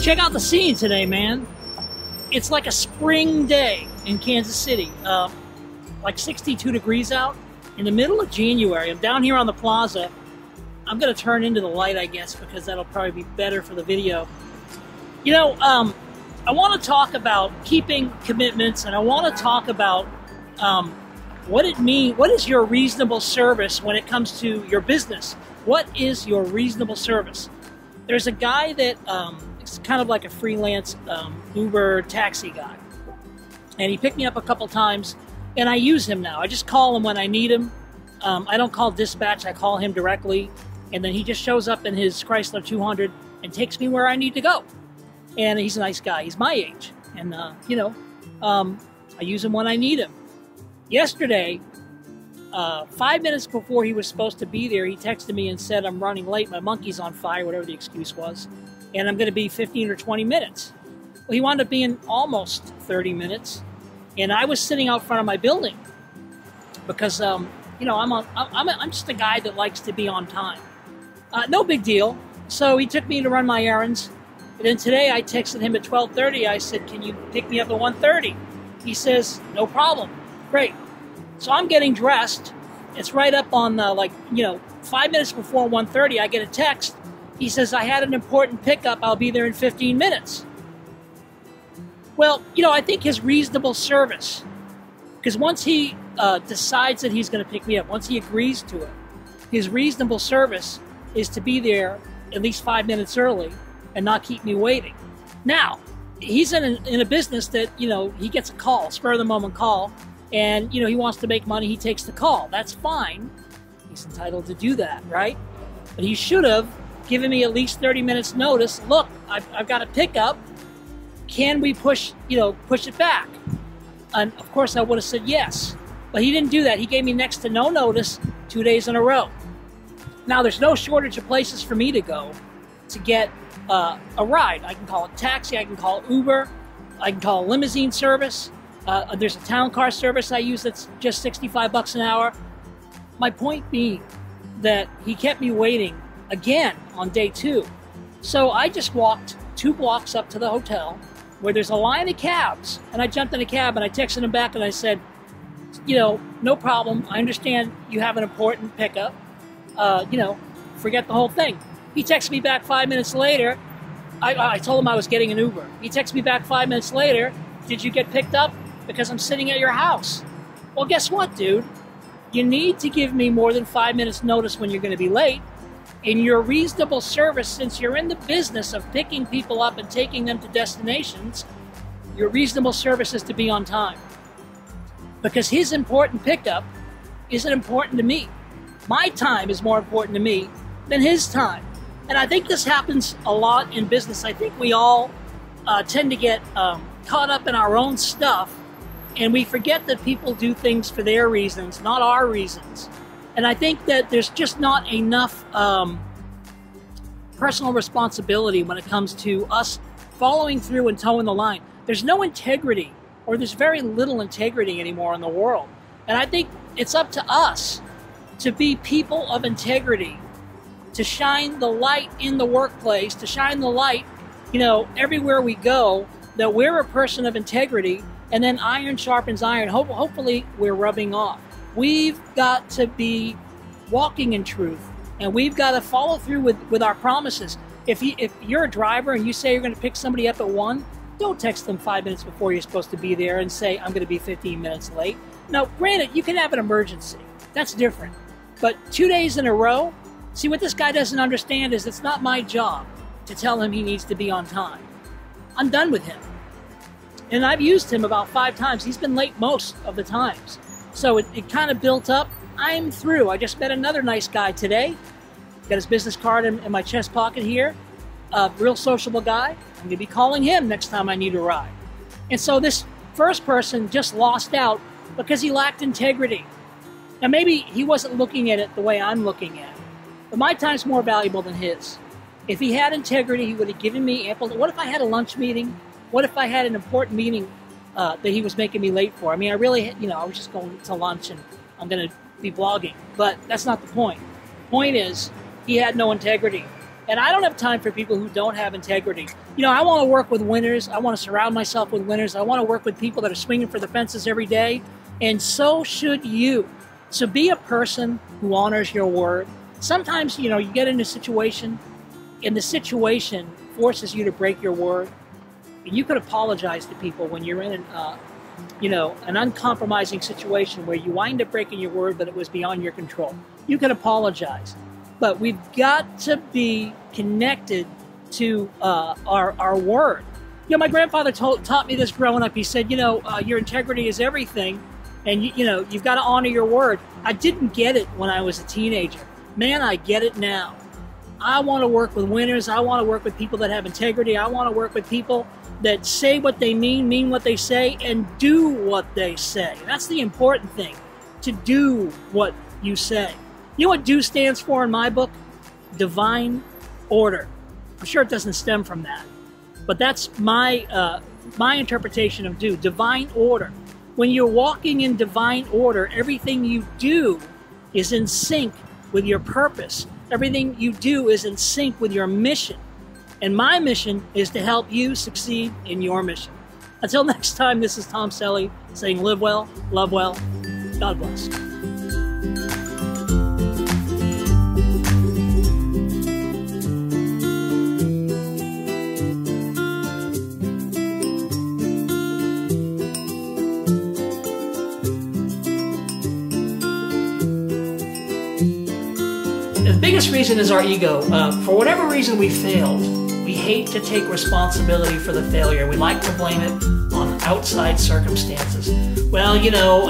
Check out the scene today, man. It's like a spring day in Kansas City. Like 62 degrees out in the middle of January. I'm down here on the plaza. I'm going to turn into the light, I guess, because that'll probably be better for the video. You know, I want to talk about keeping commitments, and I want to talk about what it means. What is your reasonable service when it comes to your business? What is your reasonable service? There's a guy that is kind of like a freelance Uber taxi guy, and he picked me up a couple times, and I use him now. I just call him when I need him. I don't call dispatch. I call him directly, and then he just shows up in his Chrysler 200 and takes me where I need to go. And he's a nice guy. He's my age. And, you know, I use him when I need him. Yesterday, 5 minutes before he was supposed to be there, he texted me and said, I'm running late. My monkey's on fire, whatever the excuse was. And I'm going to be 15 or 20 minutes. Well, he wound up being almost 30 minutes. And I was sitting out front of my building because, you know, I'm just a guy that likes to be on time. No big deal. So he took me to run my errands. And then today I texted him at 12:30. I said, can you pick me up at 1:30? He says, no problem. Great. So I'm getting dressed. It's right up on, like, you know, 5 minutes before 1:30, I get a text. He says, I had an important pickup. I'll be there in 15 minutes. Well, you know, I think his reasonable service, because once he decides that he's going to pick me up, once he agrees to it, his reasonable service is to be there at least 5 minutes early and not keep me waiting. Now, he's in a business that, you know, he gets a call, spur-of-the-moment call, and, you know, he wants to make money, he takes the call. That's fine. He's entitled to do that, right? But he should have given me at least 30 minutes notice. Look, I've got a pickup. Can we push it back? And, of course, I would have said yes. But he didn't do that. He gave me next to no notice 2 days in a row. Now, there's no shortage of places for me to go to get a ride. I can call a taxi, I can call Uber, I can call a limousine service. There's a town car service I use that's just 65 bucks an hour. My point being that he kept me waiting again on day 2. So I just walked 2 blocks up to the hotel where there's a line of cabs, and I jumped in a cab and I texted him back and I said, you know, no problem. I understand you have an important pickup. You know, forget the whole thing. He texted me back 5 minutes later. I told him I was getting an Uber. He texted me back 5 minutes later. Did you get picked up? Because I'm sitting at your house. Well, guess what, dude? You need to give me more than 5 minutes notice when you're going to be late. In your reasonable service, since you're in the business of picking people up and taking them to destinations, your reasonable service is to be on time. Because his important pickup isn't important to me. My time is more important to me than his time. And I think this happens a lot in business. I think we all tend to get caught up in our own stuff, and we forget that people do things for their reasons, not our reasons. And I think that there's just not enough personal responsibility when it comes to us following through and towing the line. There's no integrity, or there's very little integrity anymore in the world. And I think it's up to us to be people of integrity, to shine the light in the workplace, to shine the light, you know, everywhere we go, that we're a person of integrity, and then iron sharpens iron. Hopefully we're rubbing off. We've got to be walking in truth, and we've got to follow through with our promises. If you're a driver and you say you're going to pick somebody up at 1, don't text them 5 minutes before you're supposed to be there and say, I'm going to be 15 minutes late. Now, granted, you can have an emergency. That's different. But 2 days in a row, see, what this guy doesn't understand is it's not my job to tell him he needs to be on time. I'm done with him. And I've used him about 5 times. He's been late most of the times. So it kind of built up. I'm through. I just met another nice guy today. Got his business card in my chest pocket here. A real sociable guy. I'm going to be calling him next time I need a ride. And so this first person just lost out because he lacked integrity. Now, maybe he wasn't looking at it the way I'm looking at it, but my time's more valuable than his. If he had integrity, he would have given me ample. What if I had a lunch meeting? What if I had an important meeting that he was making me late for? I mean, I really, you know, I was just going to lunch and I'm going to be blogging, but that's not the point. The point is, he had no integrity. And I don't have time for people who don't have integrity. You know, I want to work with winners. I want to surround myself with winners. I want to work with people that are swinging for the fences every day. And so should you. So be a person who honors your word. Sometimes, you know, you get in a situation, and the situation forces you to break your word. And you could apologize to people when you're in an uncompromising situation where you wind up breaking your word, but it was beyond your control. You can apologize. But we've got to be connected to our word. You know, my grandfather taught me this growing up. He said, you know, your integrity is everything, and you've got to honor your word. I didn't get it when I was a teenager. Man, I get it now. I want to work with winners. I want to work with people that have integrity. I want to work with people that say what they mean what they say, and do what they say. That's the important thing, to do what you say. You know what DO stands for in my book? Divine order. I'm sure it doesn't stem from that, but that's my interpretation of DO. Divine order. When you're walking in divine order, everything you do is in sync with your purpose. Everything you do is in sync with your mission. And my mission is to help you succeed in your mission. Until next time, this is Tom Cellie saying live well, love well, God bless. The biggest reason is our ego. For whatever reason we failed, we hate to take responsibility for the failure. We like to blame it on outside circumstances. Well, you know,